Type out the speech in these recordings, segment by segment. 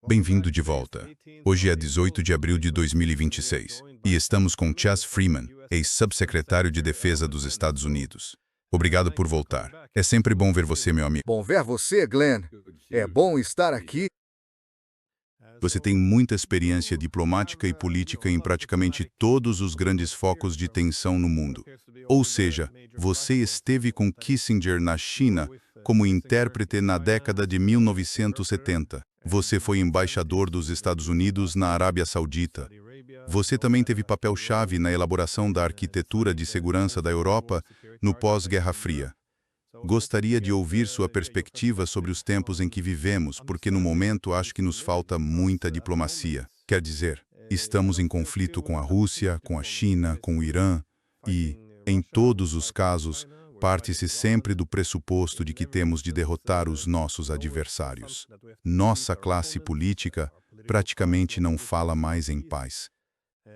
Bem-vindo de volta. Hoje é 18 de abril de 2026 e estamos com Chas Freeman, ex-subsecretário de Defesa dos Estados Unidos. Obrigado por voltar. É sempre bom ver você, meu amigo. Bom ver você, Glenn. É bom estar aqui. Você tem muita experiência diplomática e política em praticamente todos os grandes focos de tensão no mundo. Ou seja, você esteve com Kissinger na China como intérprete na década de 1970. Você foi embaixador dos Estados Unidos na Arábia Saudita. Você também teve papel-chave na elaboração da arquitetura de segurança da Europa no pós-Guerra Fria. Gostaria de ouvir sua perspectiva sobre os tempos em que vivemos, porque no momento acho que nos falta muita diplomacia. Quer dizer, estamos em conflito com a Rússia, com a China, com o Irã e, em todos os casos, parte-se sempre do pressuposto de que temos de derrotar os nossos adversários. Nossa classe política praticamente não fala mais em paz.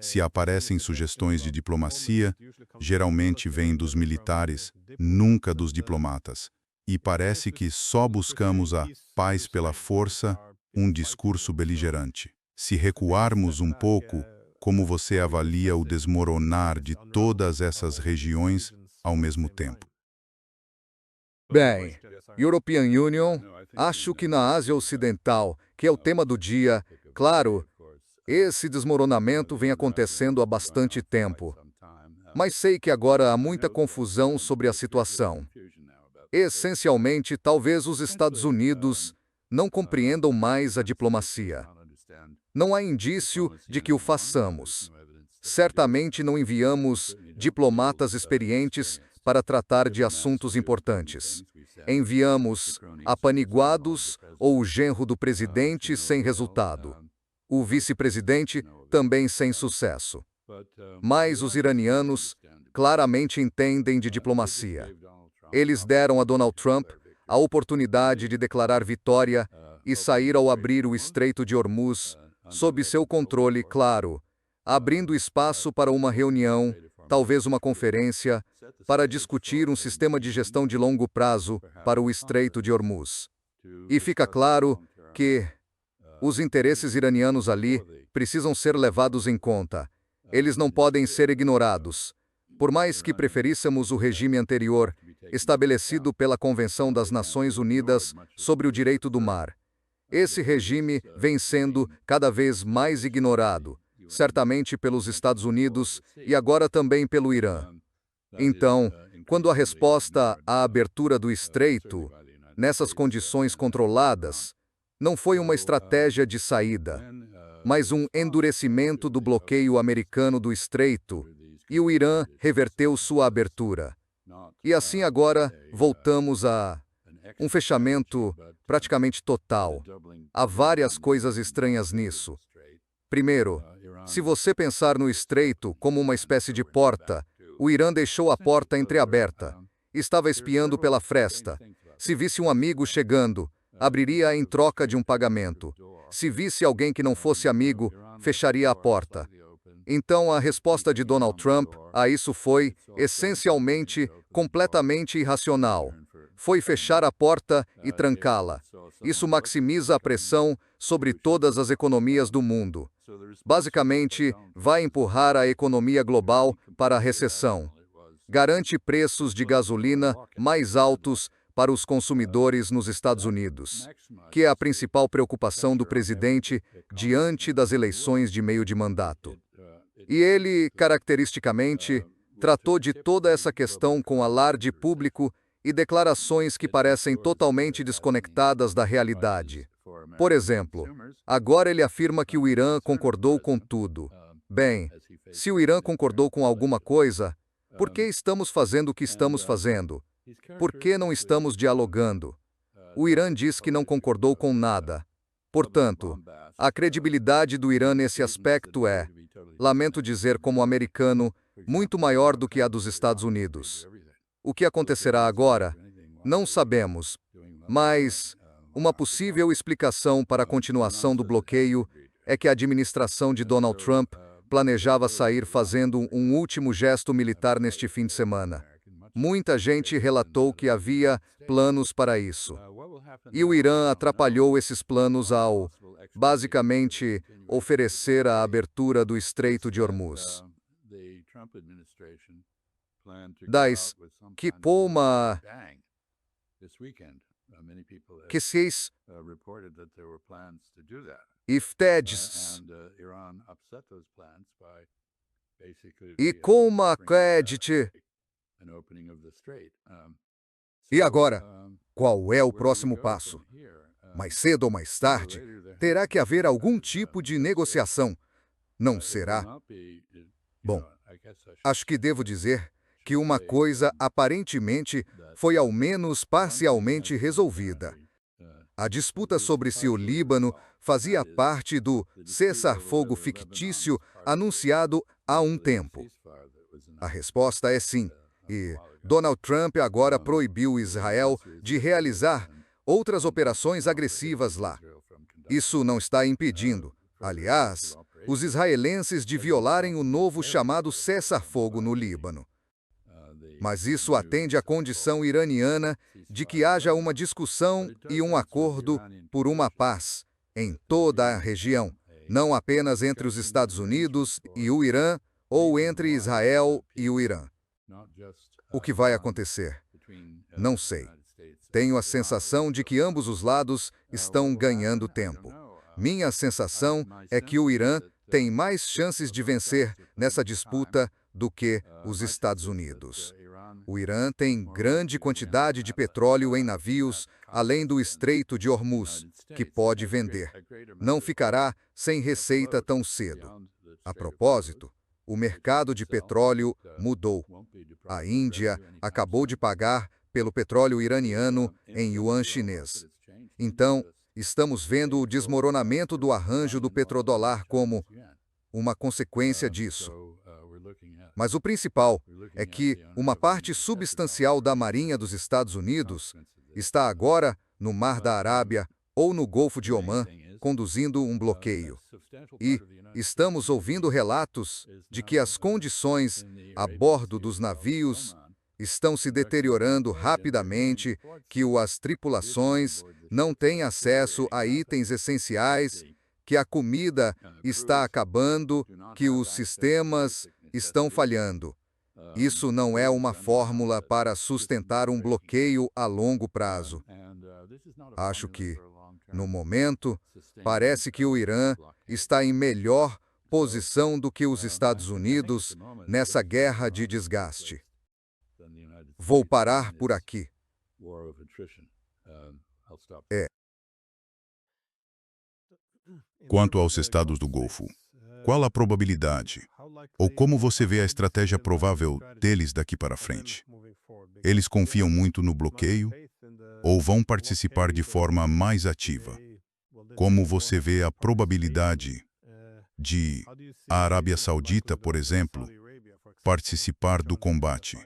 Se aparecem sugestões de diplomacia, geralmente vêm dos militares, nunca dos diplomatas. E parece que só buscamos a paz pela força, um discurso beligerante. Se recuarmos um pouco, como você avalia o desmoronar de todas essas regiões ao mesmo tempo? Bem, European Union, acho que na Ásia Ocidental, que é o tema do dia, claro, esse desmoronamento vem acontecendo há bastante tempo. Mas sei que agora há muita confusão sobre a situação. Essencialmente, talvez os Estados Unidos não compreendam mais a diplomacia. Não há indício de que o façamos. Certamente não enviamos diplomatas experientes para tratar de assuntos importantes. Enviamos apaniguados ou o genro do presidente sem resultado. O vice-presidente também sem sucesso. Mas os iranianos claramente entendem de diplomacia. Eles deram a Donald Trump a oportunidade de declarar vitória e sair ao abrir o Estreito de Hormuz, sob seu controle, claro, abrindo espaço para uma reunião, talvez uma conferência, para discutir um sistema de gestão de longo prazo para o Estreito de Hormuz. E fica claro que os interesses iranianos ali precisam ser levados em conta. Eles não podem ser ignorados. Por mais que preferíssemos o regime anterior, estabelecido pela Convenção das Nações Unidas sobre o Direito do Mar, esse regime vem sendo cada vez mais ignorado, certamente pelos Estados Unidos e agora também pelo Irã. Então, quando a resposta à abertura do estreito, nessas condições controladas, não foi uma estratégia de saída, mas um endurecimento do bloqueio americano do estreito, e o Irã reverteu sua abertura. E assim agora voltamos a um fechamento praticamente total. Há várias coisas estranhas nisso. Primeiro, se você pensar no estreito como uma espécie de porta, o Irã deixou a porta entreaberta. Estava espiando pela fresta. Se visse um amigo chegando, abriria em troca de um pagamento. Se visse alguém que não fosse amigo, fecharia a porta. Então, a resposta de Donald Trump a isso foi, essencialmente, completamente irracional. Foi fechar a porta e trancá-la. Isso maximiza a pressão sobre todas as economias do mundo. Basicamente, vai empurrar a economia global para a recessão. Garante preços de gasolina mais altos para os consumidores nos Estados Unidos, que é a principal preocupação do presidente diante das eleições de meio de mandato. E ele, caracteristicamente, tratou de toda essa questão com alarde público e declarações que parecem totalmente desconectadas da realidade. Por exemplo, agora ele afirma que o Irã concordou com tudo. Bem, se o Irã concordou com alguma coisa, por que estamos fazendo o que estamos fazendo? Por que não estamos dialogando? O Irã diz que não concordou com nada. Portanto, a credibilidade do Irã nesse aspecto é, lamento dizer como americano, muito maior do que a dos Estados Unidos. O que acontecerá agora? Não sabemos. Mas uma possível explicação para a continuação do bloqueio é que a administração de Donald Trump planejava sair fazendo um último gesto militar neste fim de semana. Muita gente relatou que havia planos para isso. E o Irã atrapalhou esses planos ao, basicamente, oferecer a abertura do Estreito de Hormuz. Das que poma que seis iftedes e como acredite. E agora, qual é o próximo passo? Mais cedo ou mais tarde, terá que haver algum tipo de negociação. Não será? Bom, acho que devo dizer que uma coisa aparentemente foi ao menos parcialmente resolvida. A disputa sobre se o Líbano fazia parte do cessar-fogo fictício anunciado há um tempo. A resposta é sim, e Donald Trump agora proibiu Israel de realizar outras operações agressivas lá. Isso não está impedindo, aliás, os israelenses de violarem o novo chamado cessar-fogo no Líbano. Mas isso atende à condição iraniana de que haja uma discussão e um acordo por uma paz em toda a região, não apenas entre os Estados Unidos e o Irã ou entre Israel e o Irã. O que vai acontecer? Não sei. Tenho a sensação de que ambos os lados estão ganhando tempo. Minha sensação é que o Irã tem mais chances de vencer nessa disputa do que os Estados Unidos. O Irã tem grande quantidade de petróleo em navios, além do Estreito de Hormuz, que pode vender. Não ficará sem receita tão cedo. A propósito, o mercado de petróleo mudou. A Índia acabou de pagar pelo petróleo iraniano em yuan chinês. Então, estamos vendo o desmoronamento do arranjo do petrodólar como uma consequência disso. Mas o principal é que uma parte substancial da Marinha dos Estados Unidos está agora no Mar da Arábia ou no Golfo de Omã, conduzindo um bloqueio. E estamos ouvindo relatos de que as condições a bordo dos navios estão se deteriorando rapidamente, que as tripulações não têm acesso a itens essenciais, que a comida está acabando, que os sistemas estão falhando. Isso não é uma fórmula para sustentar um bloqueio a longo prazo. Acho que, no momento, parece que o Irã está em melhor posição do que os Estados Unidos nessa guerra de desgaste. Vou parar por aqui. Quanto aos estados do Golfo, qual a probabilidade? Ou como você vê a estratégia provável deles daqui para frente? Eles confiam muito no bloqueio ou vão participar de forma mais ativa? Como você vê a probabilidade de a Arábia Saudita, por exemplo, participar do combate?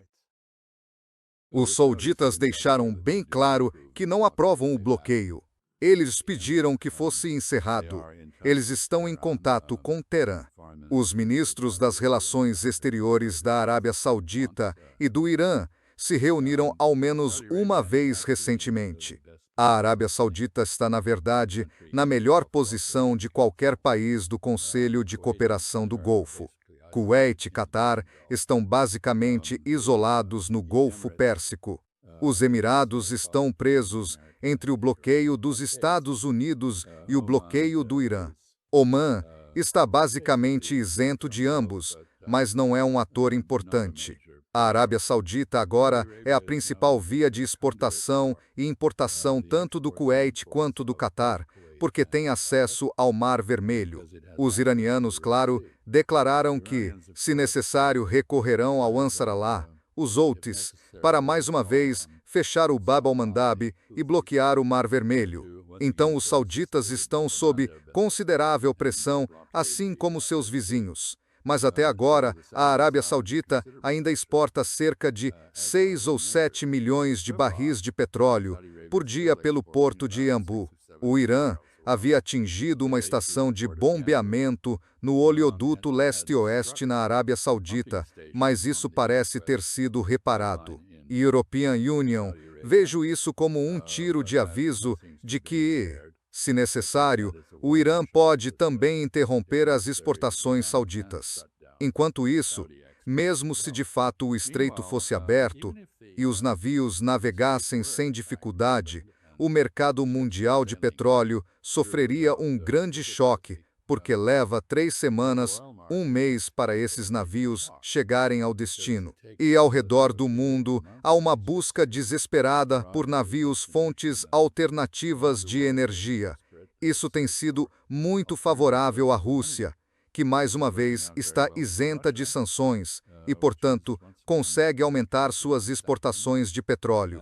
Os sauditas deixaram bem claro que não aprovam o bloqueio. Eles pediram que fosse encerrado. Eles estão em contato com Teherã. Os ministros das Relações Exteriores da Arábia Saudita e do Irã se reuniram ao menos uma vez recentemente. A Arábia Saudita está, na verdade, na melhor posição de qualquer país do Conselho de Cooperação do Golfo. Kuwait e Catar estão basicamente isolados no Golfo Pérsico. Os Emirados estão presos entre o bloqueio dos Estados Unidos e o bloqueio do Irã. Omã está basicamente isento de ambos, mas não é um ator importante. A Arábia Saudita agora é a principal via de exportação e importação tanto do Kuwait quanto do Catar, porque tem acesso ao Mar Vermelho. Os iranianos, claro, declararam que, se necessário, recorrerão ao Ansarallah, os Houthis, para mais uma vez fechar o Bab al-Mandab e bloquear o Mar Vermelho. Então os sauditas estão sob considerável pressão, assim como seus vizinhos. Mas até agora, a Arábia Saudita ainda exporta cerca de 6 ou 7 milhões de barris de petróleo por dia pelo porto de Iambu. O Irã havia atingido uma estação de bombeamento no oleoduto leste-oeste na Arábia Saudita, mas isso parece ter sido reparado. e European Union, vejo isso como um tiro de aviso de que, se necessário, o Irã pode também interromper as exportações sauditas. Enquanto isso, mesmo se de fato o estreito fosse aberto e os navios navegassem sem dificuldade, o mercado mundial de petróleo sofreria um grande choque, porque leva 3 semanas, 1 mês para esses navios chegarem ao destino. E ao redor do mundo, há uma busca desesperada por navios fontes alternativas de energia. Isso tem sido muito favorável à Rússia, que mais uma vez está isenta de sanções e, portanto, consegue aumentar suas exportações de petróleo.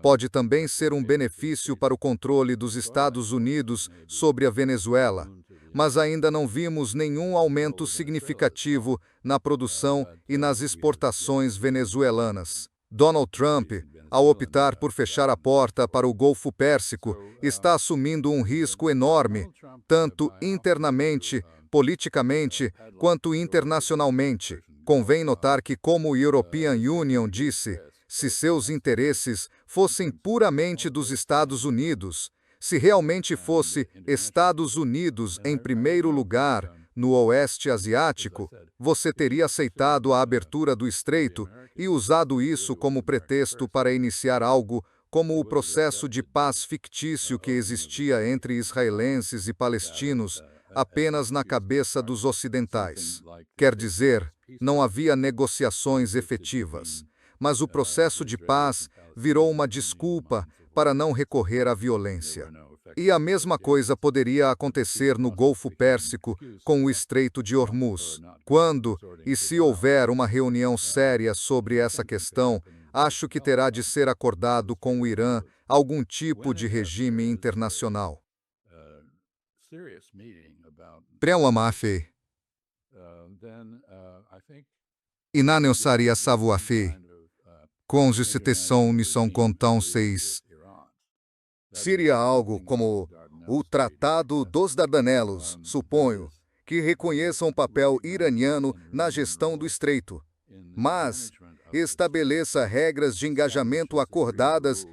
Pode também ser um benefício para o controle dos Estados Unidos sobre a Venezuela, mas ainda não vimos nenhum aumento significativo na produção e nas exportações venezuelanas. Donald Trump, ao optar por fechar a porta para o Golfo Pérsico, está assumindo um risco enorme, tanto internamente, politicamente, quanto internacionalmente. Convém notar que, como o European Union disse, se seus interesses fossem puramente dos Estados Unidos, se realmente fosse Estados Unidos em primeiro lugar no Oeste Asiático, você teria aceitado a abertura do estreito e usado isso como pretexto para iniciar algo como o processo de paz fictício que existia entre israelenses e palestinos apenas na cabeça dos ocidentais. Quer dizer, não havia negociações efetivas, mas o processo de paz virou uma desculpa para não recorrer à violência. E a mesma coisa poderia acontecer no Golfo Pérsico com o Estreito de Hormuz. Quando e se houver uma reunião séria sobre essa questão, acho que terá de ser acordado com o Irã algum tipo de regime internacional. Pré-Wamafe. Inaneosaria savoir-faire. Conjustação Nisson Contão 6. Seria algo como o Tratado dos Dardanelos, suponho, que reconheça um papel iraniano na gestão do estreito, mas estabeleça regras de engajamento acordadas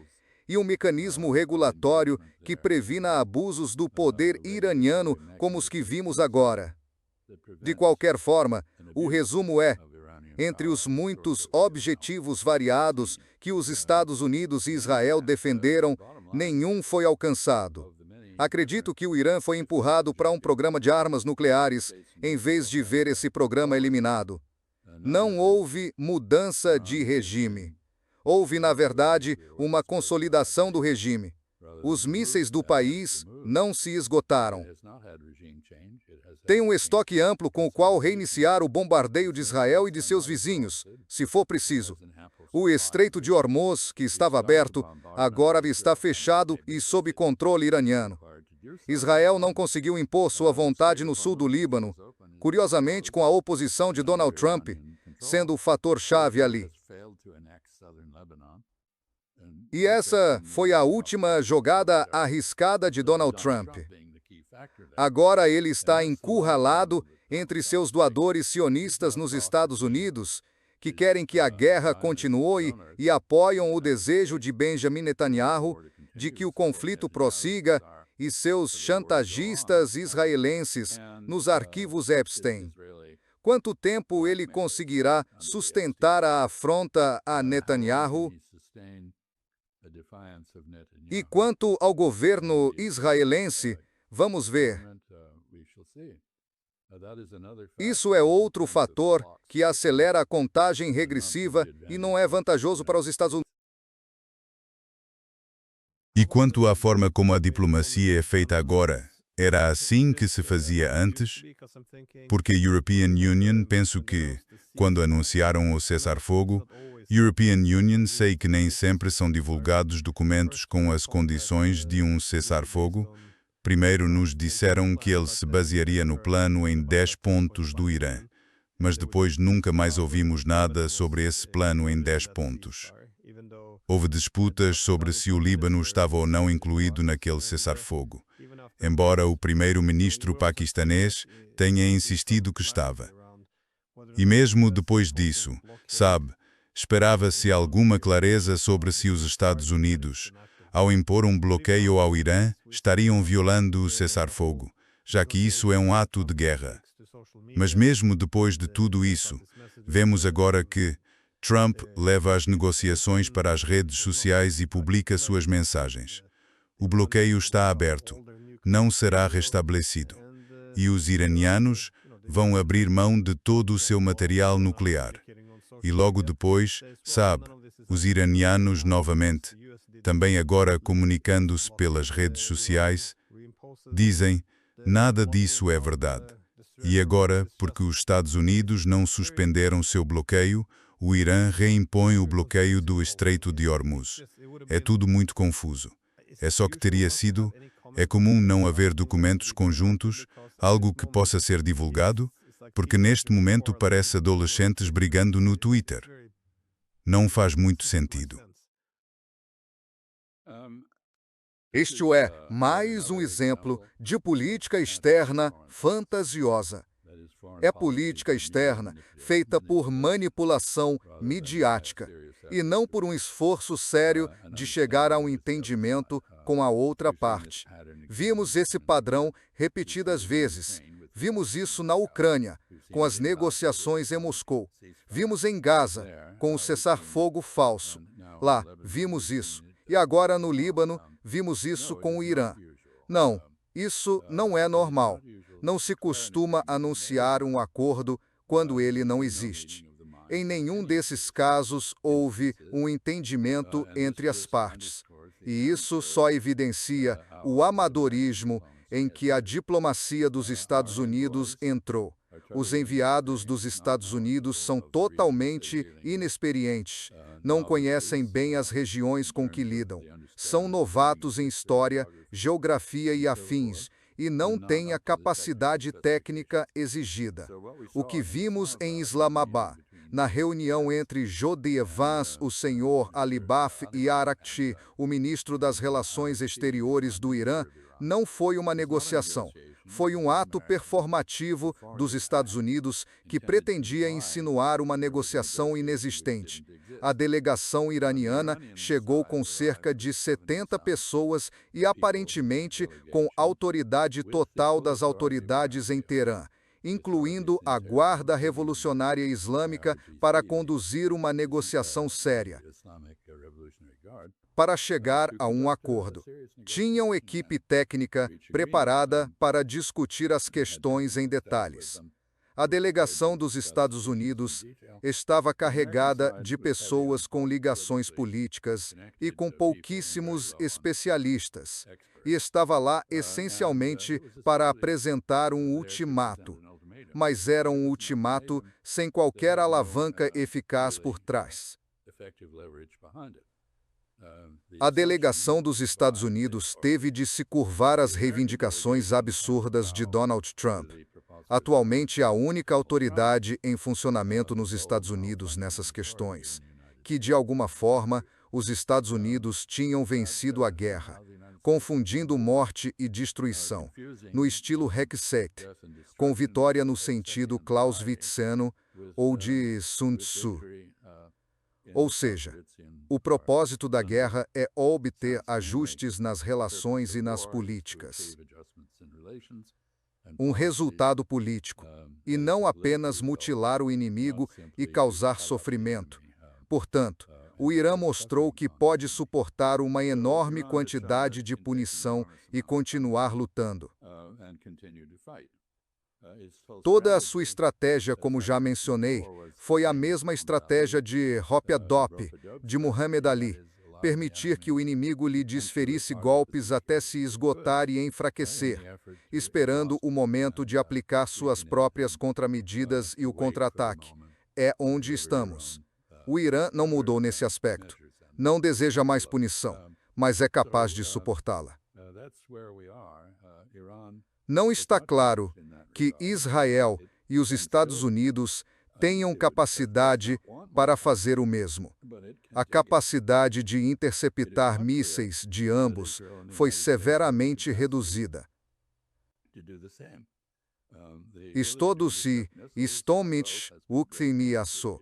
e um mecanismo regulatório que previna abusos do poder iraniano como os que vimos agora. De qualquer forma, o resumo é: entre os muitos objetivos variados que os Estados Unidos e Israel defenderam, nenhum foi alcançado. Acredito que o Irã foi empurrado para um programa de armas nucleares, em vez de ver esse programa eliminado. Não houve mudança de regime. Houve, na verdade, uma consolidação do regime. Os mísseis do país não se esgotaram. Tem um estoque amplo com o qual reiniciar o bombardeio de Israel e de seus vizinhos, se for preciso. O Estreito de Hormuz, que estava aberto, agora está fechado e sob controle iraniano. Israel não conseguiu impor sua vontade no sul do Líbano, curiosamente com a oposição de Donald Trump, sendo o fator-chave ali. E essa foi a última jogada arriscada de Donald Trump. Agora ele está encurralado entre seus doadores sionistas nos Estados Unidos, que querem que a guerra continue e apoiam o desejo de Benjamin Netanyahu de que o conflito prossiga, e seus chantagistas israelenses nos arquivos Epstein. Quanto tempo ele conseguirá sustentar a afronta a Netanyahu? E quanto ao governo israelense, vamos ver. Isso é outro fator que acelera a contagem regressiva e não é vantajoso para os Estados Unidos. E quanto à forma como a diplomacia é feita agora, era assim que se fazia antes? Porque European Union, penso que, quando anunciaram o cessar-fogo, European Union sei que nem sempre são divulgados documentos com as condições de um cessar-fogo. Primeiro nos disseram que ele se basearia no plano em 10 pontos do Irã, mas depois nunca mais ouvimos nada sobre esse plano em 10 pontos. Houve disputas sobre se o Líbano estava ou não incluído naquele cessar-fogo, embora o primeiro-ministro paquistanês tenha insistido que estava. E mesmo depois disso, sabe, Esperava-se alguma clareza sobre se os Estados Unidos, ao impor um bloqueio ao Irã, estariam violando o cessar-fogo, já que isso é um ato de guerra. Mas mesmo depois de tudo isso, vemos agora que Trump leva as negociações para as redes sociais e publica suas mensagens. O bloqueio está aberto, não será restabelecido. E os iranianos vão abrir mão de todo o seu material nuclear. E logo depois, sabe, os iranianos novamente, também agora comunicando-se pelas redes sociais, dizem, nada disso é verdade. E agora, porque os Estados Unidos não suspenderam seu bloqueio, o Irã reimpõe o bloqueio do Estreito de Hormuz. É tudo muito confuso. É só que teria sido, é comum não haver documentos conjuntos, algo que possa ser divulgado, porque neste momento parece adolescentes brigando no Twitter. Não faz muito sentido. Este é mais um exemplo de política externa fantasiosa. É política externa feita por manipulação midiática e não por um esforço sério de chegar a um entendimento com a outra parte. Vimos esse padrão repetidas vezes. Vimos isso na Ucrânia, com as negociações em Moscou. Vimos em Gaza, com o cessar-fogo falso. Lá, vimos isso. E agora no Líbano, vimos isso com o Irã. Não, isso não é normal. Não se costuma anunciar um acordo quando ele não existe. Em nenhum desses casos houve um entendimento entre as partes. E isso só evidencia o amadorismo em que a diplomacia dos Estados Unidos entrou. Os enviados dos Estados Unidos são totalmente inexperientes, não conhecem bem as regiões com que lidam, são novatos em história, geografia e afins, e não têm a capacidade técnica exigida. O que vimos em Islamabad, na reunião entre Jodie Vance, o senhor Alibaf, e Araghchi, o ministro das Relações Exteriores do Irã, não foi uma negociação. Foi um ato performativo dos Estados Unidos que pretendia insinuar uma negociação inexistente. A delegação iraniana chegou com cerca de 70 pessoas e aparentemente com autoridade total das autoridades em Teherã, incluindo a Guarda Revolucionária Islâmica, para conduzir uma negociação séria. Para chegar a um acordo. Tinham equipe técnica preparada para discutir as questões em detalhes. A delegação dos Estados Unidos estava carregada de pessoas com ligações políticas e com pouquíssimos especialistas, e estava lá essencialmente para apresentar um ultimato. Mas era um ultimato sem qualquer alavanca eficaz por trás. A delegação dos Estados Unidos teve de se curvar às reivindicações absurdas de Donald Trump, atualmente a única autoridade em funcionamento nos Estados Unidos nessas questões, que, de alguma forma, os Estados Unidos tinham vencido a guerra, confundindo morte e destruição, no estilo Hegseth, com vitória no sentido clausewitziano ou de Sun Tzu. Ou seja, o propósito da guerra é obter ajustes nas relações e nas políticas. Um resultado político, e não apenas mutilar o inimigo e causar sofrimento. Portanto, o Irã mostrou que pode suportar uma enorme quantidade de punição e continuar lutando. Toda a sua estratégia, como já mencionei, foi a mesma estratégia de Hopi-Adopi, de Muhammad Ali, permitir que o inimigo lhe desferisse golpes até se esgotar e enfraquecer, esperando o momento de aplicar suas próprias contramedidas e o contra-ataque. É onde estamos. O Irã não mudou nesse aspecto. Não deseja mais punição, mas é capaz de suportá-la. Não está claro que Israel e os Estados Unidos tenham capacidade para fazer o mesmo. A capacidade de interceptar mísseis de ambos foi severamente reduzida. Isto se Stomich Uktiniasso.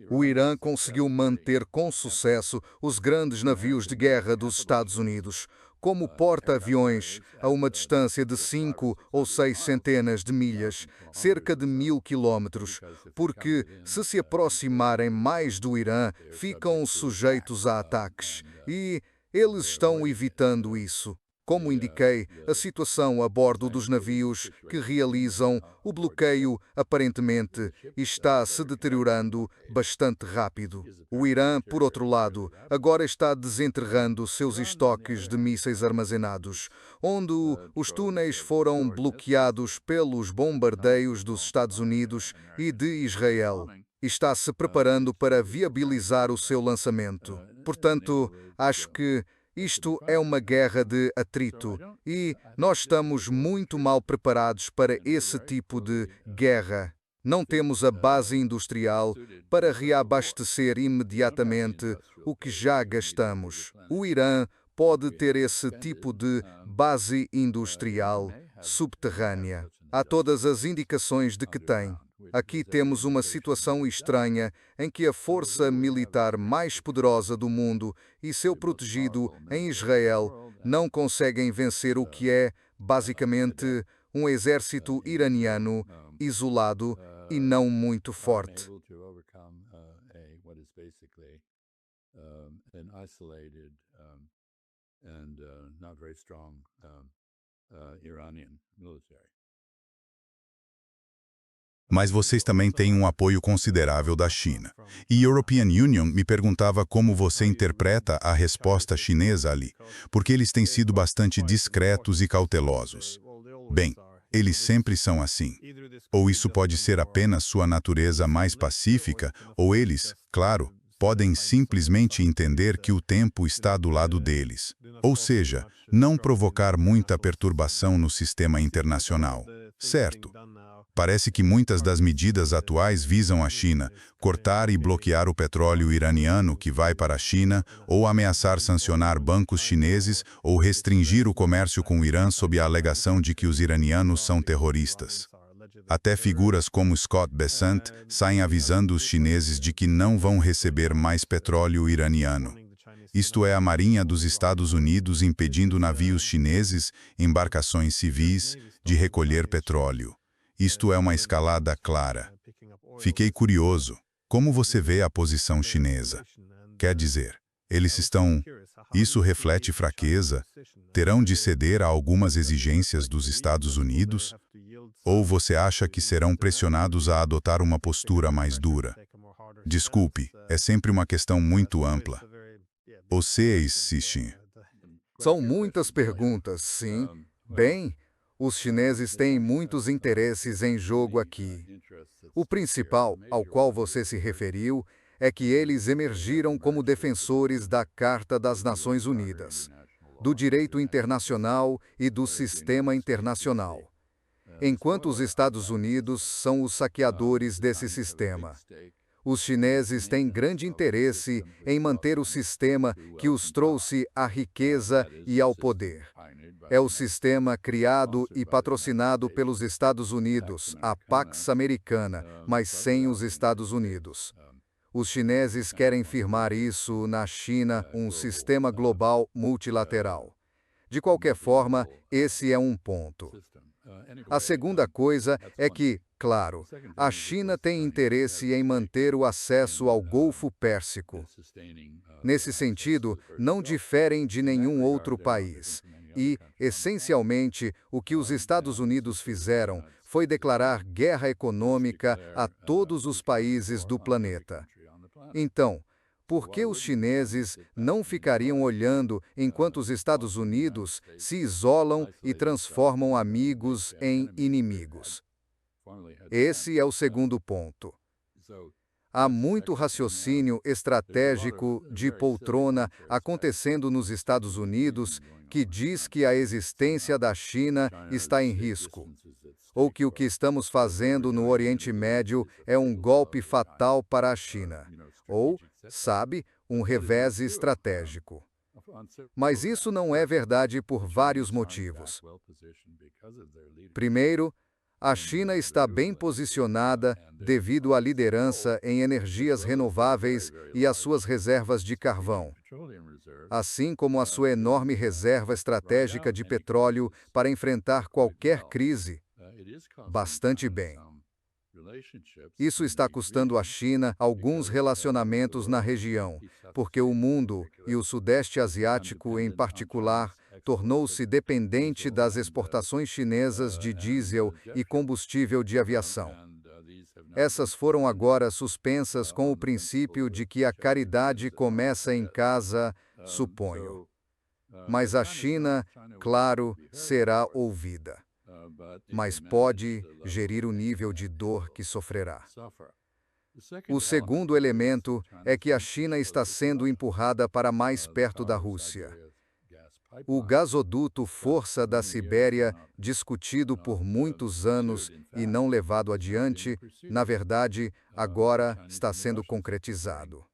O Irã conseguiu manter com sucesso os grandes navios de guerra dos Estados Unidos, como porta-aviões, a uma distância de 5 ou 6 centenas de milhas, cerca de 1000 quilômetros, porque, se aproximarem mais do Irã, ficam sujeitos a ataques. E eles estão evitando isso. Como indiquei, a situação a bordo dos navios que realizam o bloqueio aparentemente está se deteriorando bastante rápido. O Irã, por outro lado, agora está desenterrando seus estoques de mísseis armazenados, onde os túneis foram bloqueados pelos bombardeios dos Estados Unidos e de Israel. Está se preparando para viabilizar o seu lançamento. Portanto, acho que isto é uma guerra de atrito e nós estamos muito mal preparados para esse tipo de guerra. Não temos a base industrial para reabastecer imediatamente o que já gastamos. O Irã pode ter esse tipo de base industrial subterrânea. Há todas as indicações de que tem. Aqui temos uma situação estranha em que a força militar mais poderosa do mundo e seu protegido em Israel não conseguem vencer o que é, basicamente, um exército iraniano isolado e não muito forte. Mas vocês também têm um apoio considerável da China. E European Union me perguntava como você interpreta a resposta chinesa ali, porque eles têm sido bastante discretos e cautelosos. Bem, eles sempre são assim. Ou isso pode ser apenas sua natureza mais pacífica, ou eles, claro, podem simplesmente entender que o tempo está do lado deles. Ou seja, não provocar muita perturbação no sistema internacional. Certo. Parece que muitas das medidas atuais visam a China, cortar e bloquear o petróleo iraniano que vai para a China, ou ameaçar sancionar bancos chineses ou restringir o comércio com o Irã sob a alegação de que os iranianos são terroristas. Até figuras como Scott Bessent saem avisando os chineses de que não vão receber mais petróleo iraniano. Isto é a Marinha dos Estados Unidos impedindo navios chineses, embarcações civis, de recolher petróleo. Isto é uma escalada clara. Fiquei curioso. Como você vê a posição chinesa? Quer dizer, eles estão... Isso reflete fraqueza? Terão de ceder a algumas exigências dos Estados Unidos? Ou você acha que serão pressionados a adotar uma postura mais dura? Desculpe, é sempre uma questão muito ampla. Vocês, Xixin. São muitas perguntas, sim. Bem, os chineses têm muitos interesses em jogo aqui. O principal, ao qual você se referiu, é que eles emergiram como defensores da Carta das Nações Unidas, do direito internacional e do sistema internacional, enquanto os Estados Unidos são os saqueadores desse sistema. Os chineses têm grande interesse em manter o sistema que os trouxe à riqueza e ao poder. É o sistema criado e patrocinado pelos Estados Unidos, a Pax Americana, mas sem os Estados Unidos. Os chineses querem firmar isso na China, um sistema global multilateral. De qualquer forma, esse é um ponto. A segunda coisa é que, claro, a China tem interesse em manter o acesso ao Golfo Pérsico. Nesse sentido, não diferem de nenhum outro país. E, essencialmente, o que os Estados Unidos fizeram foi declarar guerra econômica a todos os países do planeta. Então, por que os chineses não ficariam olhando enquanto os Estados Unidos se isolam e transformam amigos em inimigos? Esse é o segundo ponto. Há muito raciocínio estratégico de poltrona acontecendo nos Estados Unidos que diz que a existência da China está em risco, ou que o que estamos fazendo no Oriente Médio é um golpe fatal para a China, ou, sabe, um revés estratégico. Mas isso não é verdade por vários motivos. Primeiro, A China está bem posicionada devido à liderança em energias renováveis e às suas reservas de carvão, assim como a sua enorme reserva estratégica de petróleo para enfrentar qualquer crise. Bastante bem. Isso está custando à China alguns relacionamentos na região, porque o mundo, e o Sudeste Asiático em particular, tornou-se dependente das exportações chinesas de diesel e combustível de aviação. Essas foram agora suspensas com o princípio de que a caridade começa em casa, suponho. Mas a China, claro, será ouvida. Mas pode gerir o nível de dor que sofrerá. O segundo elemento é que a China está sendo empurrada para mais perto da Rússia. O gasoduto Força da Sibéria, discutido por muitos anos e não levado adiante, na verdade, agora está sendo concretizado.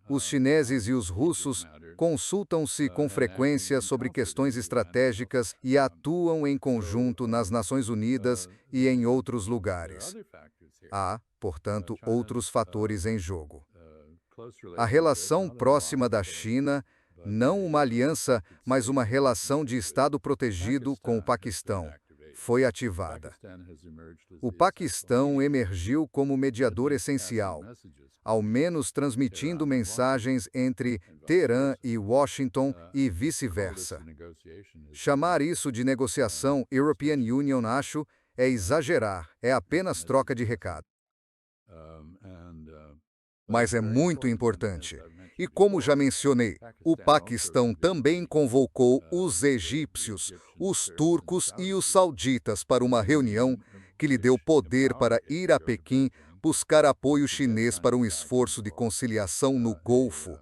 Os chineses e os russos consultam-se com frequência sobre questões estratégicas e atuam em conjunto nas Nações Unidas e em outros lugares. Há, portanto, outros fatores em jogo. A relação próxima da China, não uma aliança, mas uma relação de Estado protegido com o Paquistão, foi ativada. O Paquistão emergiu como mediador essencial, ao menos transmitindo mensagens entre Teherã e Washington e vice-versa. Chamar isso de negociação European Union, acho, é exagerar, é apenas troca de recado. Mas é muito importante. E como já mencionei, o Paquistão também convocou os egípcios, os turcos e os sauditas para uma reunião que lhe deu poder para ir a Pequim buscar apoio chinês para um esforço de conciliação no Golfo,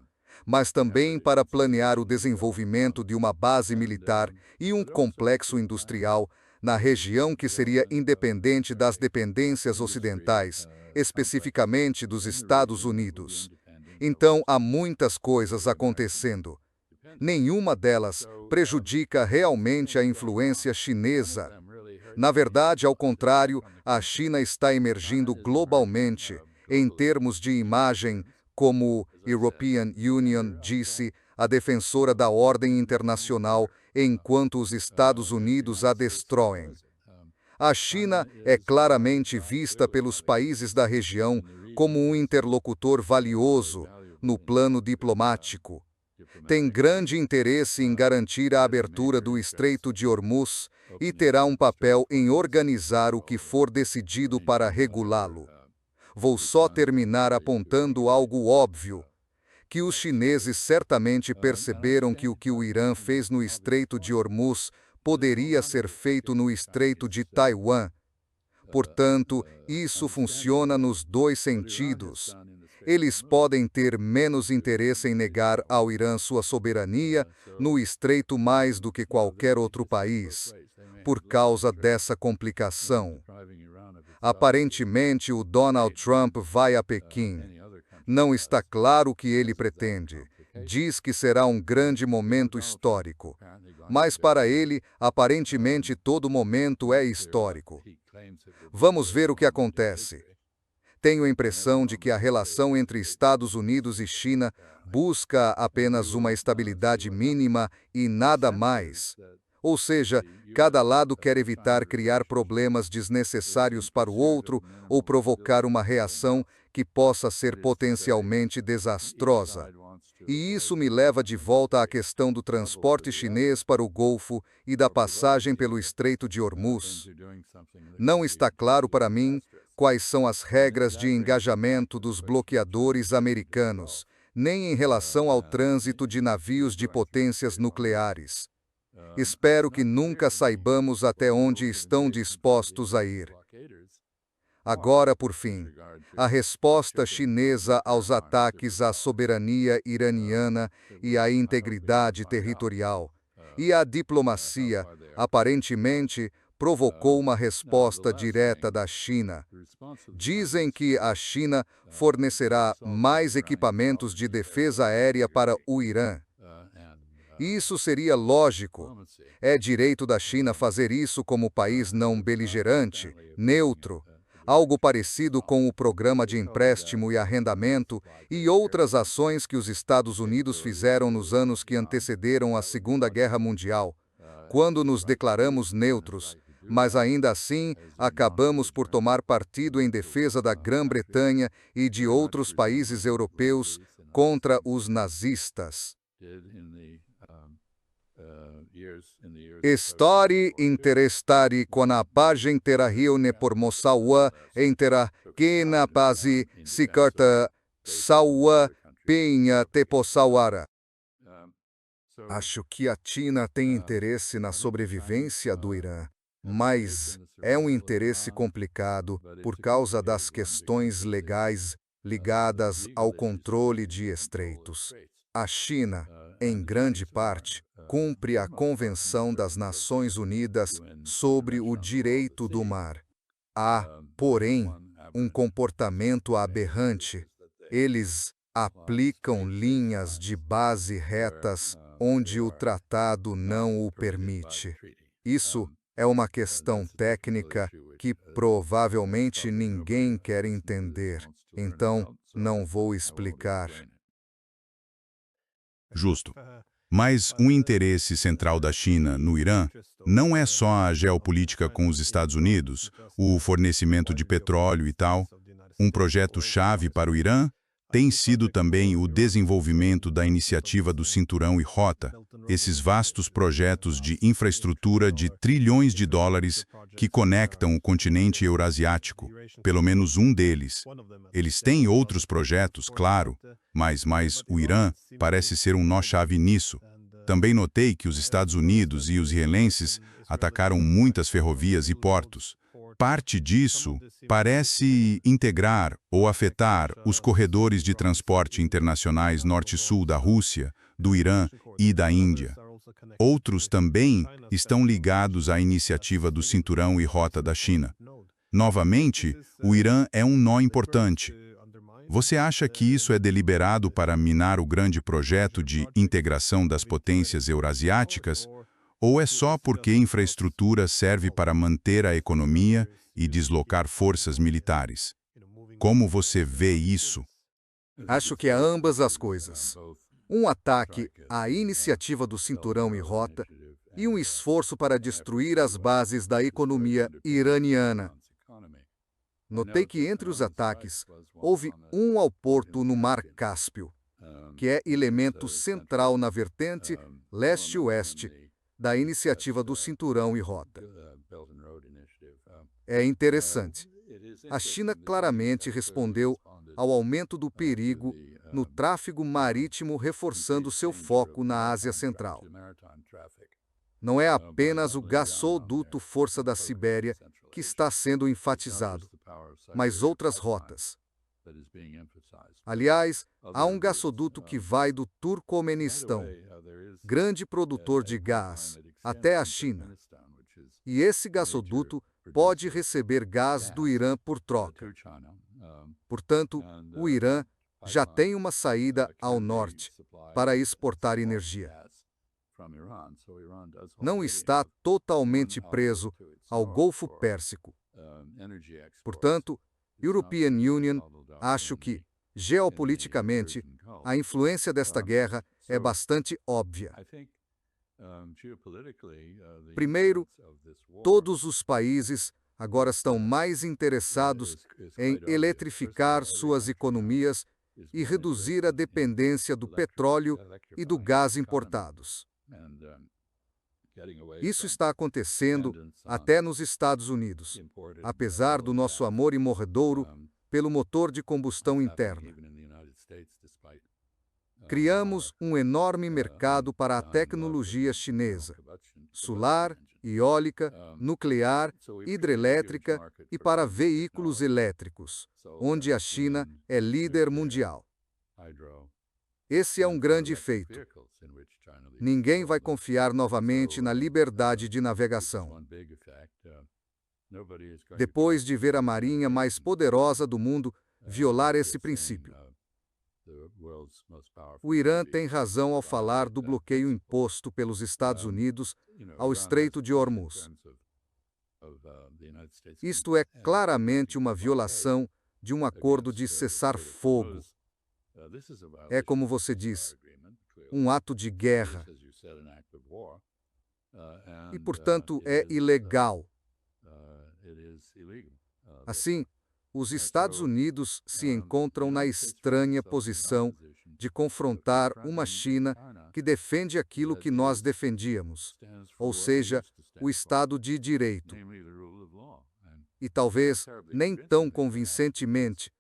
mas também para planear o desenvolvimento de uma base militar e um complexo industrial na região que seria independente das dependências ocidentais, especificamente dos Estados Unidos. Então, há muitas coisas acontecendo. Nenhuma delas prejudica realmente a influência chinesa. Na verdade, ao contrário, a China está emergindo globalmente, em termos de imagem, como European Union disse, a defensora da ordem internacional, enquanto os Estados Unidos a destroem. A China é claramente vista pelos países da região como um interlocutor valioso no plano diplomático. Tem grande interesse em garantir a abertura do Estreito de Hormuz e terá um papel em organizar o que for decidido para regulá-lo. Vou só terminar apontando algo óbvio, que os chineses certamente perceberam que o Irã fez no Estreito de Hormuz poderia ser feito no Estreito de Taiwan. Portanto, isso funciona nos dois sentidos. Eles podem ter menos interesse em negar ao Irã sua soberania no Estreito mais do que qualquer outro país, por causa dessa complicação. Aparentemente, o Donald Trump vai a Pequim. Não está claro o que ele pretende. Diz que será um grande momento histórico. Mas para ele, aparentemente, todo momento é histórico. Vamos ver o que acontece. Tenho a impressão de que a relação entre Estados Unidos e China busca apenas uma estabilidade mínima e nada mais. Ou seja, cada lado quer evitar criar problemas desnecessários para o outro ou provocar uma reação que possa ser potencialmente desastrosa. E isso me leva de volta à questão do transporte chinês para o Golfo e da passagem pelo Estreito de Hormuz. Não está claro para mim quais são as regras de engajamento dos bloqueadores americanos, nem em relação ao trânsito de navios de potências nucleares. Espero que nunca saibamos até onde estão dispostos a ir. Agora, por fim, a resposta chinesa aos ataques à soberania iraniana e à integridade territorial, e à diplomacia, aparentemente, provocou uma resposta direta da China. Dizem que a China fornecerá mais equipamentos de defesa aérea para o Irã. Isso seria lógico. É direito da China fazer isso como país não beligerante, neutro, algo parecido com o programa de empréstimo e arrendamento e outras ações que os Estados Unidos fizeram nos anos que antecederam a Segunda Guerra Mundial, quando nos declaramos neutros, mas ainda assim acabamos por tomar partido em defesa da Grã-Bretanha e de outros países europeus contra os nazistas. História interestari com a pagem terahilne por Mossawa entera que na paz se carta Sawa pinha tepossawara. Acho que a China tem interesse na sobrevivência do Irã, mas é um interesse complicado por causa das questões legais ligadas ao controle de estreitos. A China, em grande parte, cumpre a Convenção das Nações Unidas sobre o Direito do Mar. Há, porém, um comportamento aberrante. Eles aplicam linhas de base retas onde o tratado não o permite. Isso é uma questão técnica que provavelmente ninguém quer entender, então não vou explicar. Justo. Mas um interesse central da China no Irã não é só a geopolítica com os Estados Unidos, o fornecimento de petróleo e tal. Um projeto-chave para o Irã tem sido também o desenvolvimento da iniciativa do Cinturão e Rota, esses vastos projetos de infraestrutura de trilhões de dólares que conectam o continente eurasiático, pelo menos um deles. Eles têm outros projetos, claro, mas o Irã parece ser um nó-chave nisso. Também notei que os Estados Unidos e os israelenses atacaram muitas ferrovias e portos. Parte disso parece integrar ou afetar os corredores de transporte internacionais norte-sul da Rússia, do Irã e da Índia. Outros também estão ligados à iniciativa do Cinturão e Rota da China. Novamente, o Irã é um nó importante. Você acha que isso é deliberado para minar o grande projeto de integração das potências eurasiáticas? Ou é só porque infraestrutura serve para manter a economia e deslocar forças militares? Como você vê isso? Acho que é ambas as coisas. Um ataque à iniciativa do Cinturão e Rota e um esforço para destruir as bases da economia iraniana. Notei que entre os ataques houve um ao porto no Mar Cáspio, que é elemento central na vertente leste-oeste da iniciativa do Cinturão e Rota. É interessante. A China claramente respondeu ao aumento do perigo no tráfego marítimo, reforçando seu foco na Ásia Central. Não é apenas o gasoduto Força da Sibéria que está sendo enfatizado, mas outras rotas. Aliás, há um gasoduto que vai do Turcomenistão, grande produtor de gás, até a China. E esse gasoduto pode receber gás do Irã por troca. Portanto, o Irã já tem uma saída ao norte para exportar energia. Não está totalmente preso ao Golfo Pérsico. Portanto, European Union, acho que, geopoliticamente, a influência desta guerra é bastante óbvia. Primeiro, todos os países agora estão mais interessados em eletrificar suas economias e reduzir a dependência do petróleo e do gás importados. Isso está acontecendo até nos Estados Unidos, apesar do nosso amor imorredouro pelo motor de combustão interna. Criamos um enorme mercado para a tecnologia chinesa, solar, eólica, nuclear, hidrelétrica e para veículos elétricos, onde a China é líder mundial. Esse é um grande feito. Ninguém vai confiar novamente na liberdade de navegação. Depois de ver a marinha mais poderosa do mundo violar esse princípio. O Irã tem razão ao falar do bloqueio imposto pelos Estados Unidos ao Estreito de Hormuz. Isto é claramente uma violação de um acordo de cessar-fogo. É como você diz, um ato de guerra. E, portanto, é ilegal. Assim, os Estados Unidos se encontram na estranha posição de confrontar uma China que defende aquilo que nós defendíamos, ou seja, o Estado de Direito. E talvez nem tão convincentemente,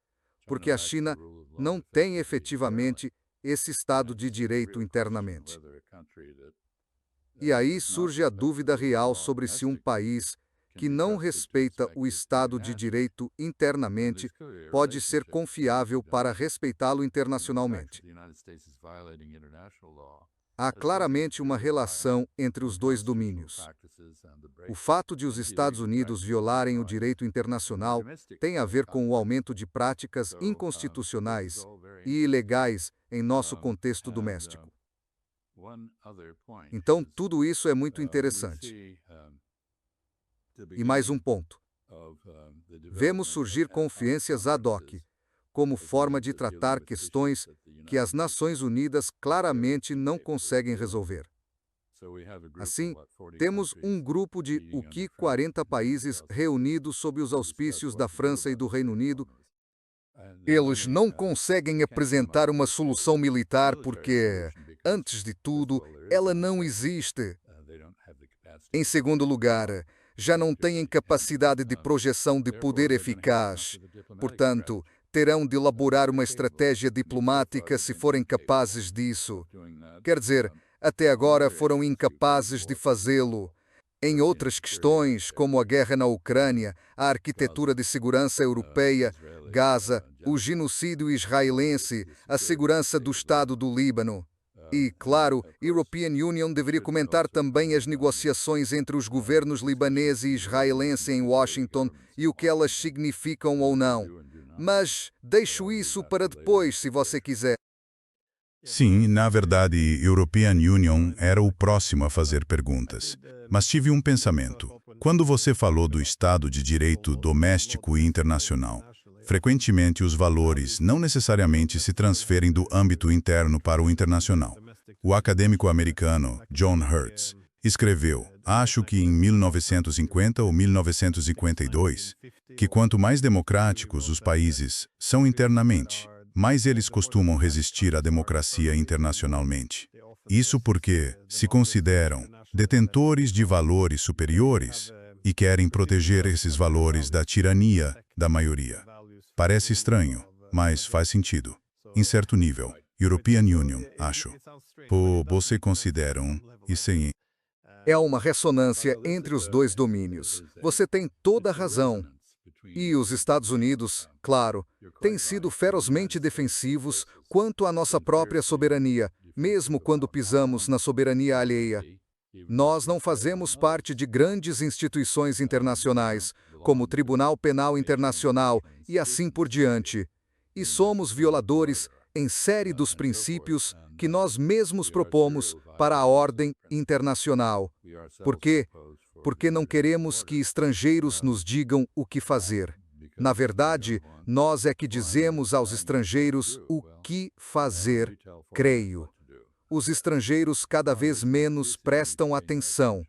porque a China não tem efetivamente esse Estado de Direito internamente. E aí surge a dúvida real sobre se um país que não respeita o Estado de Direito internamente pode ser confiável para respeitá-lo internacionalmente. Há claramente uma relação entre os dois domínios. O fato de os Estados Unidos violarem o direito internacional tem a ver com o aumento de práticas inconstitucionais e ilegais em nosso contexto doméstico. Então, tudo isso é muito interessante. E mais um ponto. Vemos surgir conferências ad hoc, como forma de tratar questões que as Nações Unidas claramente não conseguem resolver. Assim, temos um grupo de 40 países reunidos sob os auspícios da França e do Reino Unido. Eles não conseguem apresentar uma solução militar porque, antes de tudo, ela não existe. Em segundo lugar, já não têm capacidade de projeção de poder eficaz. Portanto, terão de elaborar uma estratégia diplomática se forem capazes disso. Quer dizer, até agora foram incapazes de fazê-lo. Em outras questões, como a guerra na Ucrânia, a arquitetura de segurança europeia, Gaza, o genocídio israelense, a segurança do Estado do Líbano. E, claro, a European Union deveria comentar também as negociações entre os governos libanês e israelense em Washington e o que elas significam ou não. Mas deixo isso para depois, se você quiser. Sim, na verdade, European Union era o próximo a fazer perguntas. Mas tive um pensamento. Quando você falou do Estado de Direito doméstico e internacional, frequentemente os valores não necessariamente se transferem do âmbito interno para o internacional. O acadêmico americano John Hertz escreveu, acho que em 1950 ou 1952, que quanto mais democráticos os países são internamente, mais eles costumam resistir à democracia internacionalmente. Isso porque se consideram detentores de valores superiores e querem proteger esses valores da tirania da maioria. Parece estranho, mas faz sentido. Em certo nível, European Union, acho. Você consideram isso em... É uma ressonância entre os dois domínios. Você tem toda a razão. E os Estados Unidos, claro, têm sido ferozmente defensivos quanto à nossa própria soberania, mesmo quando pisamos na soberania alheia. Nós não fazemos parte de grandes instituições internacionais, como o Tribunal Penal Internacional e assim por diante. E somos violadores em série dos princípios que nós mesmos propomos para a ordem internacional. Por quê? Porque não queremos que estrangeiros nos digam o que fazer. Na verdade, nós é que dizemos aos estrangeiros o que fazer, creio. Os estrangeiros cada vez menos prestam atenção.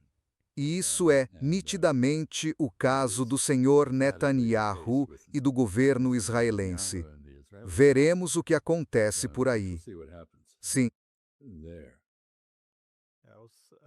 E isso é nitidamente o caso do senhor Netanyahu e do governo israelense. Veremos o que acontece por aí. Sim.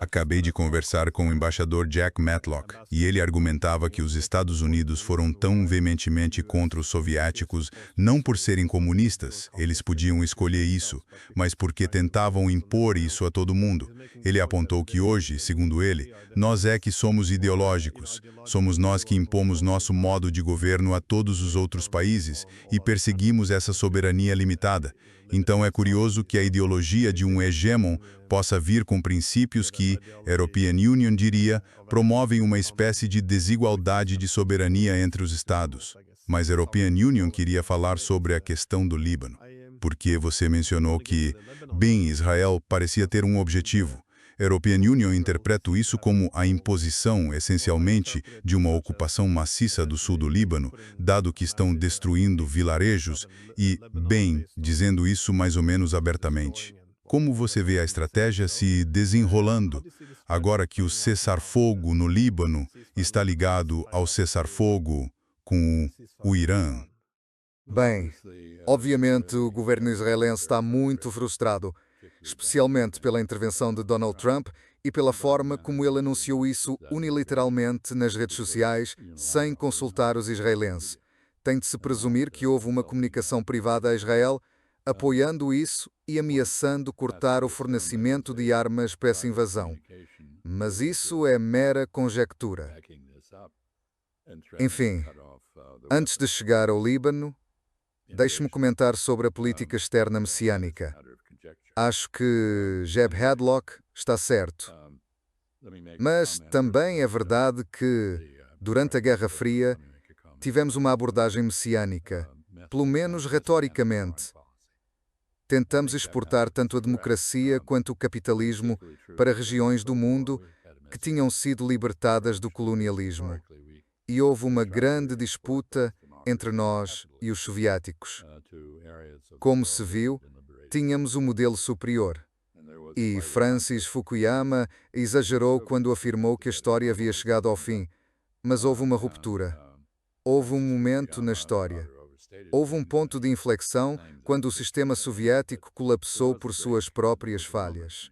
Acabei de conversar com o embaixador Jack Matlock, e ele argumentava que os Estados Unidos foram tão veementemente contra os soviéticos não por serem comunistas, eles podiam escolher isso, mas porque tentavam impor isso a todo mundo. Ele apontou que hoje, segundo ele, nós é que somos ideológicos, somos nós que impomos nosso modo de governo a todos os outros países e perseguimos essa soberania limitada. Então é curioso que a ideologia de um hegemon possa vir com princípios que, European Union diria, promovem uma espécie de desigualdade de soberania entre os Estados. Mas European Union queria falar sobre a questão do Líbano. porque você mencionou que, bem, Israel parecia ter um objetivo. A European Union interpreta isso como a imposição, essencialmente, de uma ocupação maciça do sul do Líbano, dado que estão destruindo vilarejos e, bem, dizendo isso mais ou menos abertamente. Como você vê a estratégia se desenrolando, agora que o cessar-fogo no Líbano está ligado ao cessar-fogo com o Irã? Bem, obviamente o governo israelense está muito frustrado, especialmente pela intervenção de Donald Trump e pela forma como ele anunciou isso unilateralmente nas redes sociais, sem consultar os israelenses. Tem de se presumir que houve uma comunicação privada a Israel apoiando isso e ameaçando cortar o fornecimento de armas para essa invasão. Mas isso é mera conjectura. Enfim, antes de chegar ao Líbano, deixe-me comentar sobre a política externa messiânica. Acho que Jeb Hadlock está certo. Mas também é verdade que, durante a Guerra Fria, tivemos uma abordagem messiânica, pelo menos retoricamente. Tentamos exportar tanto a democracia quanto o capitalismo para regiões do mundo que tinham sido libertadas do colonialismo. E houve uma grande disputa entre nós e os soviéticos. Como se viu, tínhamos um modelo superior. E Francis Fukuyama exagerou quando afirmou que a história havia chegado ao fim. Mas houve uma ruptura. Houve um momento na história. Houve um ponto de inflexão quando o sistema soviético colapsou por suas próprias falhas.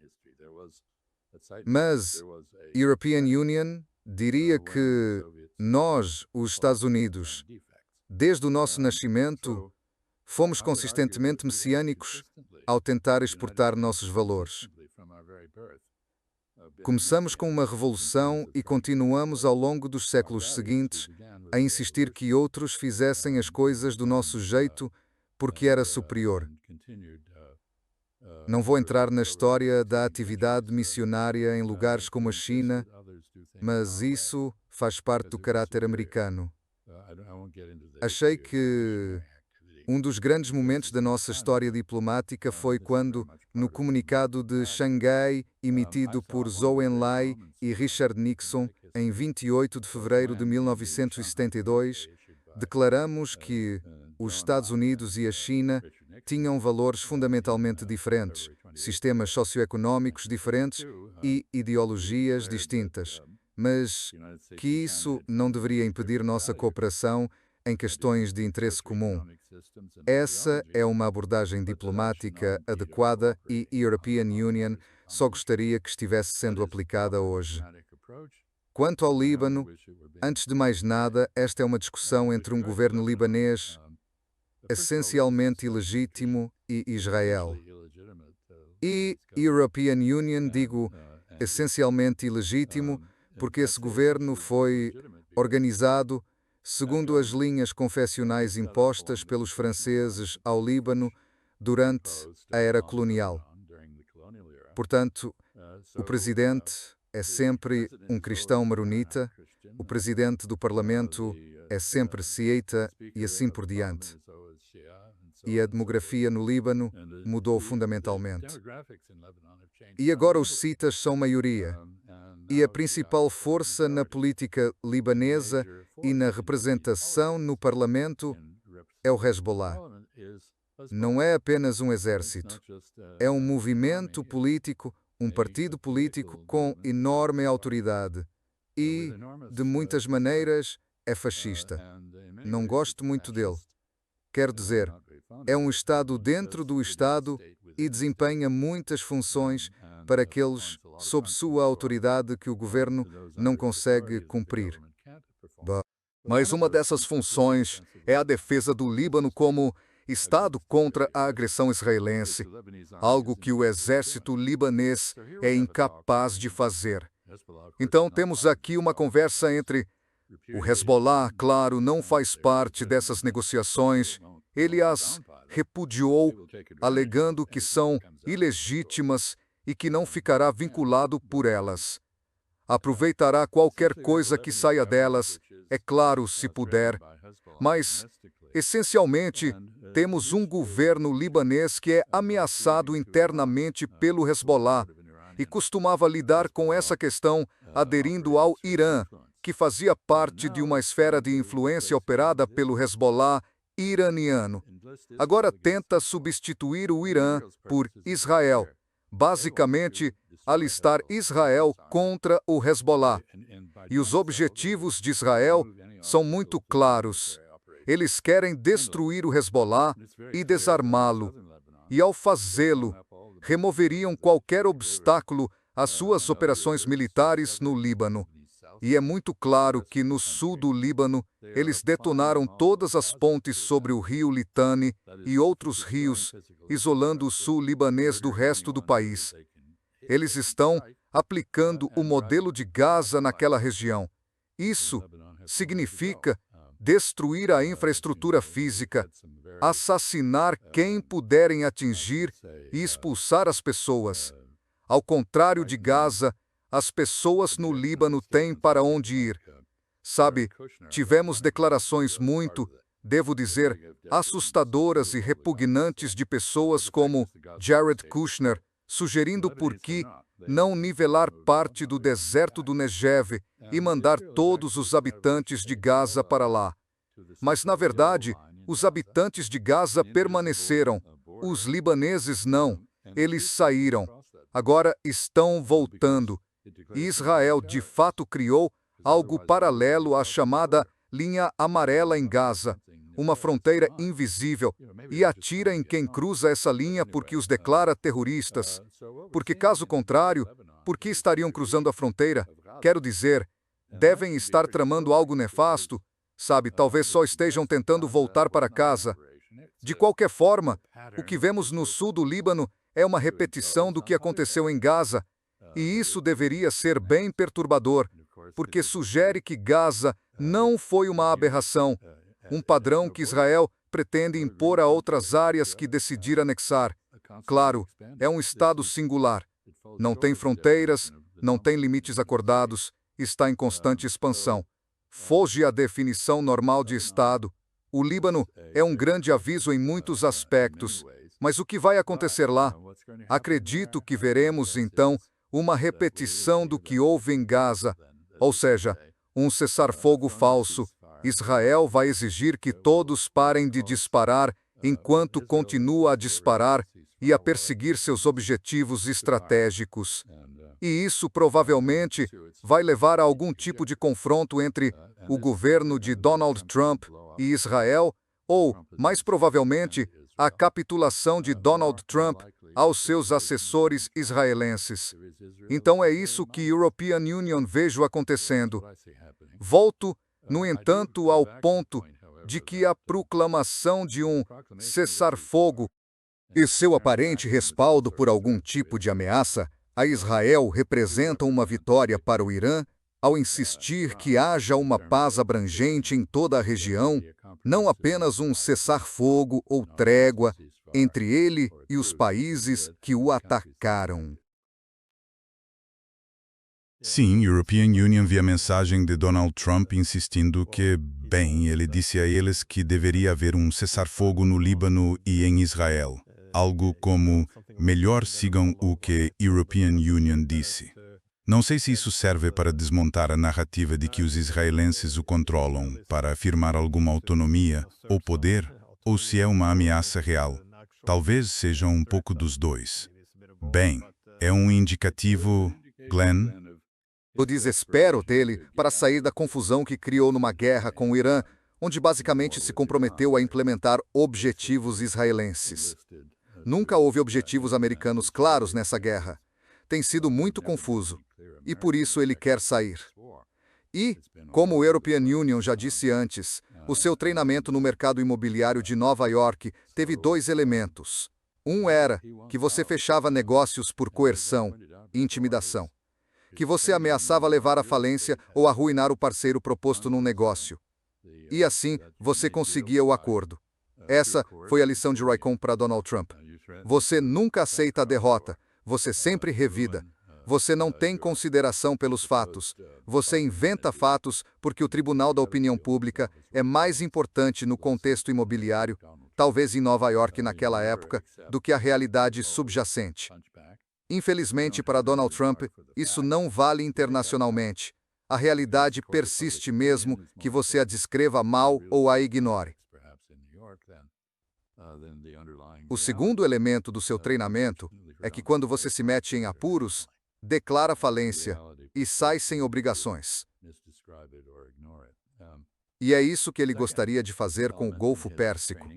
Mas a European Union diria que nós, os Estados Unidos, desde o nosso nascimento, fomos consistentemente messiânicos ao tentar exportar nossos valores. Começamos com uma revolução e continuamos ao longo dos séculos seguintes a insistir que outros fizessem as coisas do nosso jeito porque era superior. Não vou entrar na história da atividade missionária em lugares como a China, mas isso faz parte do caráter americano. Achei que um dos grandes momentos da nossa história diplomática foi quando, no comunicado de Xangai, emitido por Zhou Enlai e Richard Nixon, em 28 de fevereiro de 1972, declaramos que os Estados Unidos e a China tinham valores fundamentalmente diferentes, sistemas socioeconómicos diferentes e ideologias distintas, mas que isso não deveria impedir nossa cooperação em questões de interesse comum. Essa é uma abordagem diplomática adequada e a European Union só gostaria que estivesse sendo aplicada hoje. Quanto ao Líbano, antes de mais nada, esta é uma discussão entre um governo libanês essencialmente ilegítimo e Israel. E a European Union, digo, essencialmente ilegítimo, porque esse governo foi organizado segundo as linhas confessionais impostas pelos franceses ao Líbano durante a era colonial. Portanto, o presidente é sempre um cristão maronita, o presidente do parlamento é sempre xiita e assim por diante. E a demografia no Líbano mudou fundamentalmente. E agora os xiitas são maioria. E a principal força na política libanesa e na representação no parlamento é o Hezbollah. Não é apenas um exército, é um movimento político, um partido político com enorme autoridade e, de muitas maneiras, é fascista. Não gosto muito dele. Quer dizer, é um Estado dentro do Estado e desempenha muitas funções para aqueles sob sua autoridade que o governo não consegue cumprir. Mas uma dessas funções é a defesa do Líbano como Estado contra a agressão israelense, algo que o exército libanês é incapaz de fazer. Então temos aqui uma conversa entre o Hezbollah, claro, não faz parte dessas negociações. Ele as repudiou, alegando que são ilegítimas e que não ficará vinculado por elas. Aproveitará qualquer coisa que saia delas, é claro, se puder, mas Essencialmente, temos um governo libanês que é ameaçado internamente pelo Hezbollah e costumava lidar com essa questão aderindo ao Irã, que fazia parte de uma esfera de influência operada pelo Hezbollah iraniano. Agora tenta substituir o Irã por Israel, basicamente alistar Israel contra o Hezbollah. E os objetivos de Israel são muito claros. Eles querem destruir o Hezbollah e desarmá-lo. E ao fazê-lo, removeriam qualquer obstáculo às suas operações militares no Líbano. E é muito claro que no sul do Líbano, eles detonaram todas as pontes sobre o rio Litani e outros rios, isolando o sul libanês do resto do país. Eles estão aplicando o modelo de Gaza naquela região. Isso significa destruir a infraestrutura física, assassinar quem puderem atingir e expulsar as pessoas. Ao contrário de Gaza, as pessoas no Líbano têm para onde ir. Sabe, tivemos declarações muito, devo dizer, assustadoras e repugnantes de pessoas como Jared Kushner, sugerindo por que não nivelar parte do deserto do Negev e mandar todos os habitantes de Gaza para lá. Mas, na verdade, os habitantes de Gaza permaneceram. Os libaneses não. Eles saíram. Agora estão voltando. E Israel, de fato, criou algo paralelo à chamada linha amarela em Gaza, uma fronteira invisível, e atira em quem cruza essa linha porque os declara terroristas. Porque, caso contrário, por que estariam cruzando a fronteira? Quero dizer, devem estar tramando algo nefasto, sabe, talvez só estejam tentando voltar para casa. De qualquer forma, o que vemos no sul do Líbano é uma repetição do que aconteceu em Gaza, e isso deveria ser bem perturbador, porque sugere que Gaza não foi uma aberração, um padrão que Israel pretende impor a outras áreas que decidir anexar. Claro, é um estado singular. Não tem fronteiras, não tem limites acordados, está em constante expansão. Foge à definição normal de estado. O Líbano é um grande aviso em muitos aspectos, mas o que vai acontecer lá? Acredito que veremos, então, uma repetição do que houve em Gaza, ou seja, um cessar-fogo falso. Israel vai exigir que todos parem de disparar enquanto continua a disparar e a perseguir seus objetivos estratégicos. E isso provavelmente vai levar a algum tipo de confronto entre o governo de Donald Trump e Israel, ou, mais provavelmente, a capitulação de Donald Trump aos seus assessores israelenses. Então é isso que European Union vejo acontecendo. Volto, no entanto, ao ponto de que a proclamação de um cessar-fogo e seu aparente respaldo por algum tipo de ameaça a Israel representam uma vitória para o Irã ao insistir que haja uma paz abrangente em toda a região, não apenas um cessar-fogo ou trégua entre ele e os países que o atacaram. Sim, European Union via a mensagem de Donald Trump insistindo que, bem, ele disse a eles que deveria haver um cessar-fogo no Líbano e em Israel. Algo como, melhor sigam o que European Union disse. Não sei se isso serve para desmontar a narrativa de que os israelenses o controlam, para afirmar alguma autonomia ou poder, ou se é uma ameaça real. Talvez seja um pouco dos dois. Bem, é um indicativo, Glenn? O desespero dele para sair da confusão que criou numa guerra com o Irã, onde basicamente se comprometeu a implementar objetivos israelenses. Nunca houve objetivos americanos claros nessa guerra. Tem sido muito confuso, e por isso ele quer sair. E, como o European Union já disse antes, o seu treinamento no mercado imobiliário de Nova York teve dois elementos. Um era que você fechava negócios por coerção e intimidação, que você ameaçava levar à falência ou arruinar o parceiro proposto num negócio. E assim, você conseguia o acordo. Essa foi a lição de Roy Cohn para Donald Trump. Você nunca aceita a derrota, você sempre revida. Você não tem consideração pelos fatos. Você inventa fatos porque o Tribunal da Opinião Pública é mais importante no contexto imobiliário, talvez em Nova York naquela época, do que a realidade subjacente. Infelizmente, para Donald Trump, isso não vale internacionalmente. A realidade persiste mesmo que você a descreva mal ou a ignore. O segundo elemento do seu treinamento é que quando você se mete em apuros, declara falência e sai sem obrigações. E é isso que ele gostaria de fazer com o Golfo Pérsico.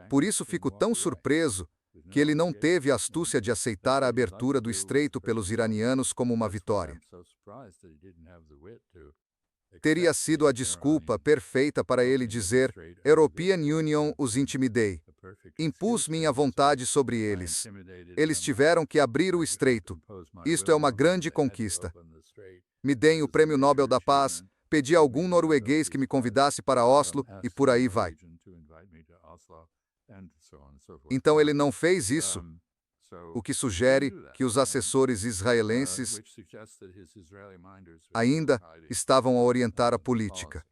Por isso fico tão surpreso que ele não teve a astúcia de aceitar a abertura do estreito pelos iranianos como uma vitória. Teria sido a desculpa perfeita para ele dizer: European Union os intimidei. Impus minha vontade sobre eles. Eles tiveram que abrir o estreito. Isto é uma grande conquista. Me deem o Prêmio Nobel da Paz, pedi a algum norueguês que me convidasse para Oslo e por aí vai. Então ele não fez isso, o que sugere que os assessores israelenses ainda estavam a orientar a política.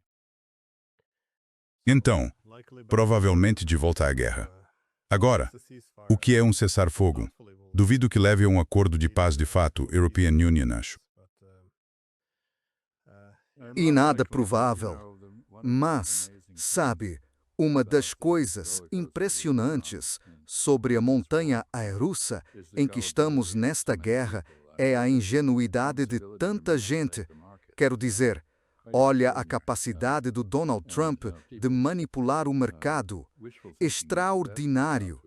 Então, provavelmente de volta à guerra. Agora, o que é um cessar-fogo? Duvido que leve a um acordo de paz de fato, European Union, acho. E nada provável. Mas, sabe, uma das coisas impressionantes sobre a montanha russa em que estamos nesta guerra é a ingenuidade de tanta gente. Quero dizer, olha a capacidade do Donald Trump de manipular o mercado. Extraordinário.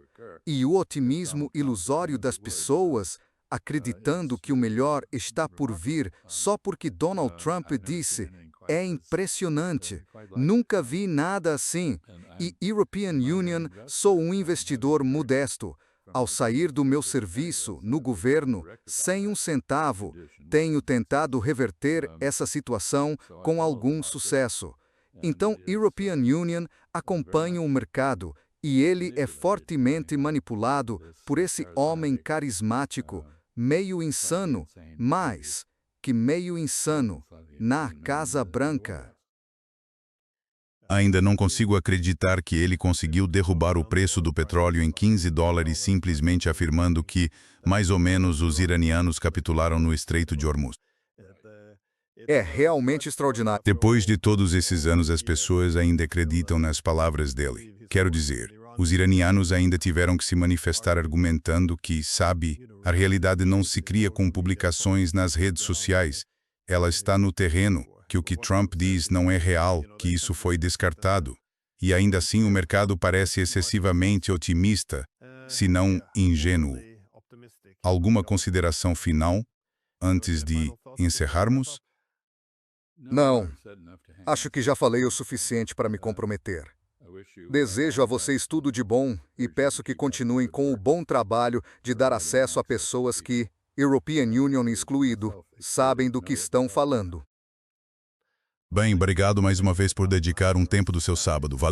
E o otimismo ilusório das pessoas, acreditando que o melhor está por vir só porque Donald Trump disse. É impressionante. Nunca vi nada assim. E European Union, sou um investidor modesto. Ao sair do meu serviço no governo, sem um centavo, tenho tentado reverter essa situação com algum sucesso. Então, European Union acompanha o mercado e ele é fortemente manipulado por esse homem carismático, meio insano, mas que meio insano, na Casa Branca. Ainda não consigo acreditar que ele conseguiu derrubar o preço do petróleo em $15 simplesmente afirmando que, mais ou menos, os iranianos capitularam no Estreito de Hormuz. É realmente extraordinário. Depois de todos esses anos, as pessoas ainda acreditam nas palavras dele. Quero dizer, os iranianos ainda tiveram que se manifestar argumentando que, sabe, a realidade não se cria com publicações nas redes sociais. Ela está no terreno, que o que Trump diz não é real, que isso foi descartado. E ainda assim o mercado parece excessivamente otimista, se não ingênuo. Alguma consideração final, antes de encerrarmos? Não. Acho que já falei o suficiente para me comprometer. Desejo a vocês tudo de bom e peço que continuem com o bom trabalho de dar acesso a pessoas que, European Union excluído, sabem do que estão falando. Bem, obrigado mais uma vez por dedicar um tempo do seu sábado. Valeu.